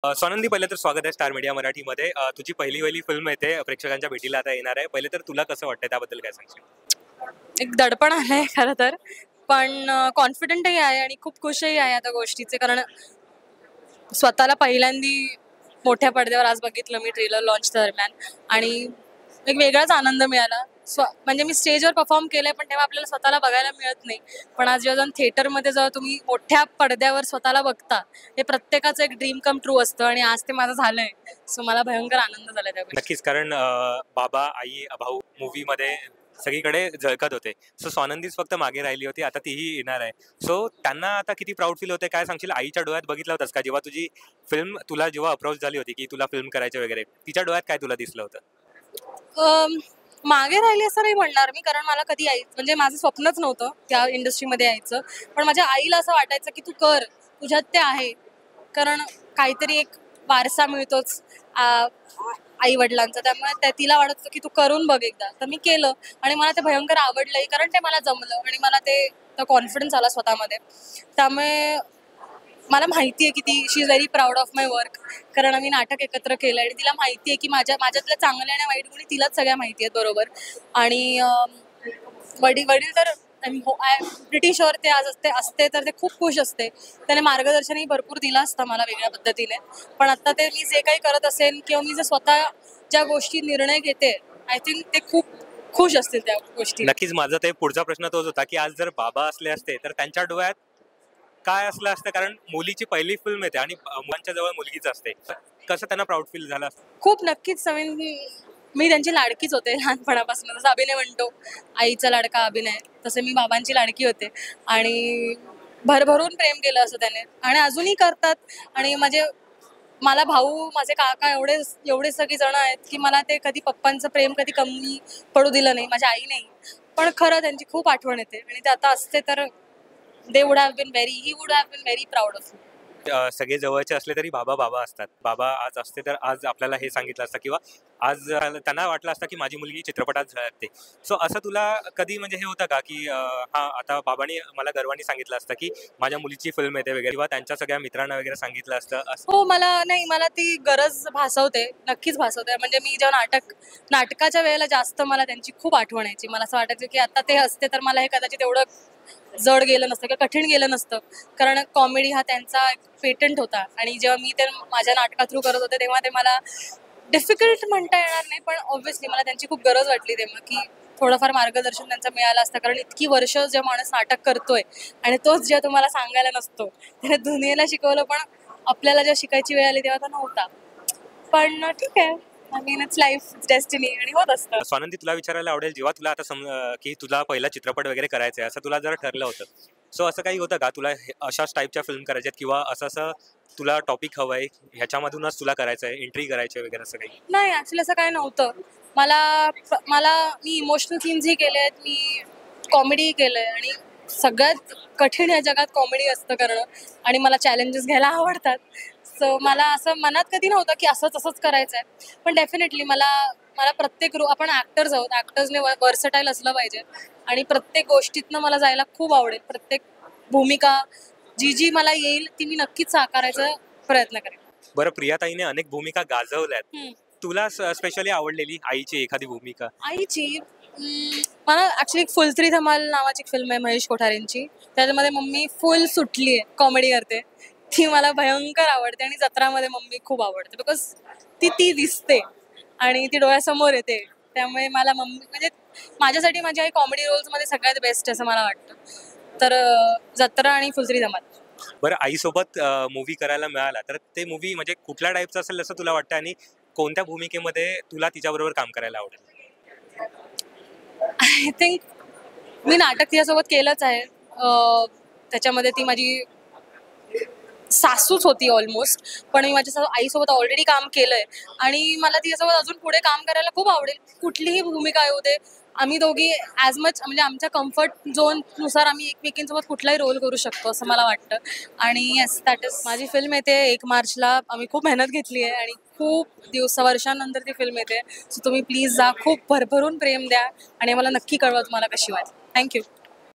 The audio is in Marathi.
स्वानंदी, पहिले तर स्वागत आहे स्टार मीडिया मराठीमध्ये. तुझी पहिली फिल्म येते प्रेक्षकांच्या भेटीला आता येणार आहे. पहिले तर तुला कसं वाटतंय, त्याबद्दल काय सांगशील? एक दडपण आहे खरं तर, पण कॉन्फिडंटही आहे आणि खूप खुशही आहे त्या गोष्टीचे, कारण स्वतःला पहिल्यांदी मोठ्या पडद्यावर आज बघितलं मी ट्रेलर लॉन्च दरम्यान, आणि एक वेगळाच आनंद मिळाला. म्हणजे मी स्टेजवर परफॉर्म केलंय, पण तेव्हा आपल्याला स्वतःला बघायला मिळत नाही. पण आज जेव्हा जाऊन थिएटरमध्ये जेव्हा तुम्ही मोठ्या पडद्यावर स्वतःला बघता, हे प्रत्येकाचं एक ड्रीम कम ट्रू असतं, आणि आज ते माझं झालंय. सो मला भयंकर आनंद झाला त्या गोष्टी. नक्कीच, कारण बाबा, आई, भाऊ मूवीमध्ये सगळीकडे झळकत होते. सो स्वानंदीच फक्त मागे राहिली होती, आता तीही येणार आहे. सो त्यांना आता किती प्राऊड फील होते, काय सांगशील? आईच्या डोळ्यात बघितलं होतंस का जेव्हा तुझी फिल्म, तुला जेव्हा अप्रोच झाली होती की तुला फिल्म करायची वगैरे, तिच्या डोळ्यात काय तुला दिसलं होतं? मागे राहिली असं नाही म्हणणार मी, कारण मला कधी म्हणजे माझं स्वप्नच नव्हतं त्या इंडस्ट्रीमध्ये यायचं. पण माझ्या आईला असं वाटायचं की तू कर, तुझ्यात ते आहे. कारण काहीतरी एक वारसा मिळतोच आई वडिलांचा, त्यामुळे तिला वाटत होतं की तू करून बघ एकदा. तर मी केलं, आणि मला ते भयंकर आवडलंही, कारण ते मला जमलं आणि मला ते कॉन्फिडन्स आला स्वतःमध्ये. त्यामुळे मला माहिती आहे की she is very proud of my work, कारण आम्ही नाटक एकत्र केलं, आणि तिला माहिती आहे की माझ्यातल्या चांगल्या आणि वाईट गुणी तिलाच सगळ्या माहिती आहेत बरोबर. आणि वडील तर आय प्रिटी शुअर ते आज असते तर ते खूप खुश असते. त्याने मार्गदर्शनही भरपूर दिलं असतं मला वेगळ्या पद्धतीने. पण आता ते मी जे काही करत असेल किंवा मी जे स्वतः ज्या गोष्टी निर्णय घेते, आय थिंक ते खूप खुश असतील त्या गोष्टी. नक्कीच, माझा ते पुढचा प्रश्न तोच होता की आज जर बाबा असले असते तर त्यांच्या डोळ्यात काय असलं असतं, कारण मुलीची पहिली फिल्म येते आणि मुलांच्या जवळ मुलगीच असते. कसं त्यांना प्राऊड फील झालं असतं? खूप नक्कीच. मी त्यांची लाडकीच होते लहानपणापासून. जसं अभिनय म्हणतो आईचा लाडका अभिनय, तसं मी बाबांची लाडकी होते, आणि भरभरून प्रेम केलं असं त्याने, आणि अजूनही करतात. आणि मला भाऊ, माझे काका एवढे सगळी जण आहेत की मला ते कधी पप्पांचं प्रेम कधी कमी पडू दिलं नाही, माझ्या आई नाही. पण खरं त्यांची खूप आठवण येते, आणि ते आता असते तर he would have been very proud of me. सगळे जवळचे असले तरी बाबा बाबा असतात. बाबा आज असते तर आज आपल्याला हे सांगितलं असतं, किंवा आज त्यांना वाटलं असतं की माझी मुलगी चित्रपटात झळकते. सो असं तुला कधी म्हणजे हे होतं का की हा आता बाबांनी मला गर्वाने सांगितलं असतं की माझ्या मुलीची फिल्म येते वगैरे, किंवा त्यांच्या सगळ्या मित्रांना वगैरे सांगितलं असतं? हो, मला ती गरज भासवते, नक्कीच भासवते. म्हणजे मी जेव्हा नाटकाच्या वेळेला जास्त मला त्यांची खूप आठवण यायची. मला असं वाटायचं की आता ते असते तर मला हे कदाचित एवढं जड गेलं नसतं किंवा कठीण गेलं नसतं, कारण कॉमेडी हा त्यांचा एक पेटंट होता. आणि जेव्हा मी ते माझ्या नाटका थ्रू करत होते तेव्हा ते मला डिफिकल्ट म्हणता येणार नाही, पण ऑब्व्हियसली मला त्यांची खूप गरज वाटली तेव्हा, की थोडंफार मार्गदर्शन त्यांचं मिळालं असतं. कारण इतकी वर्ष जे माणूस नाटक करतोय आणि तोच जेव्हा तुम्हाला सांगायला नसतो, त्याने दुनियेला शिकवलं, पण आपल्याला जेव्हा शिकायची वेळ आली तेव्हा तो नव्हता. पण ठीक आहे, I mean it's life, destiny, आणि होत असतं. स्वानंदी, तुला विचारायला आवडेल, जेव्हा तुला आता की तुला पहिला चित्रपट वगैरे करायचा आहे असं तुला जर ठरलं होतं, सो असं काही होतं का तुला अशाच टाईपच्या फिल्म करायच्यात, किंवा असं तुला टॉपिक हवं आहे, ह्याच्यामधूनच तुला करायचं आहे, एंट्री करायची आहे वगैरे, असं काही? नाही, ऍक्च्युली असं काही नव्हतं. मी इमोशनल सीन्सही केले आहेत, मी कॉमेडीही केलंय, आणि सगळ्यात कठीण या जगात कॉमेडी असतं करणं, आणि मला चॅलेंजेस घ्यायला आवडतात. सो मला असं मनात कधी नव्हतं की असंच करायचं आहे. पण डेफिनेटली मला प्रत्येक आपण ऍक्टर्स आहोत, ऍक्टर्सने वर्सटाईल असलं पाहिजे, आणि प्रत्येक गोष्टीतनं मला जायला खूप आवडेल. प्रत्येक भूमिका जी मला येईल ती मी नक्कीच साकारायचा प्रयत्न करेन. बरं, प्रियाताईने अनेक भूमिका गाजवल्यात. तुला स्पेशली आवडलेली आईची एखादी भूमिका? आईची मला ऍक्च्युली फुल थ्री धमाल नावाची फिल्म आहे महेश कोठारेंची. त्याच्यामध्ये मम्मी फुल सुटली आहे, कॉमेडी करते. ती मला भयंकर आवडते, आणि जत्रामध्ये मम्मी खूप आवडते, बिकॉज ती दिसते आणि ती डोळ्यासमोर येते. त्यामुळे मला मम्मी म्हणजे माझ्यासाठी माझी आई कॉमेडी रोल्समध्ये सगळ्यात बेस्ट असं मला वाटतं. तर जत्रा आणि फुल थ्री धमाल. बरं, आईसोबत मूवी करायला मिळाला तर ते मूवी म्हणजे कुठल्या टाईपचं असेल असं तुला वाटतं, आणि कोणत्या भूमिकेमध्ये तुला तिच्याबरोबर काम करायला आवडेल? आय थिंक मी नाटक तिच्यासोबत केलंच आहे. त्याच्यामध्ये ती माझी सासूच होती ऑलमोस्ट, पण मी माझ्या आईसोबत ऑलरेडी काम केलंय, आणि मला तिच्यासोबत अजून पुढे काम करायला खूप आवडेल. कुठलीही भूमिका येऊ दे, आम्ही दोघी ॲज मच म्हणजे आमच्या कम्फर्ट झोननुसार आम्ही एकमेकींसोबत कुठलाही रोल करू शकतो असं मला वाटतं. आणि येस, दॅट इज माझी फिल्म येते 1 मार्चला. आम्ही खूप मेहनत घेतली आहे, आणि खूप वर्षांनंतर ती फिल्म येते. सो तुम्ही प्लीज जा, खूप भरभरून प्रेम द्या, आणि मला नक्की कळवा तुम्हाला कशी वाटली. थँक्यू.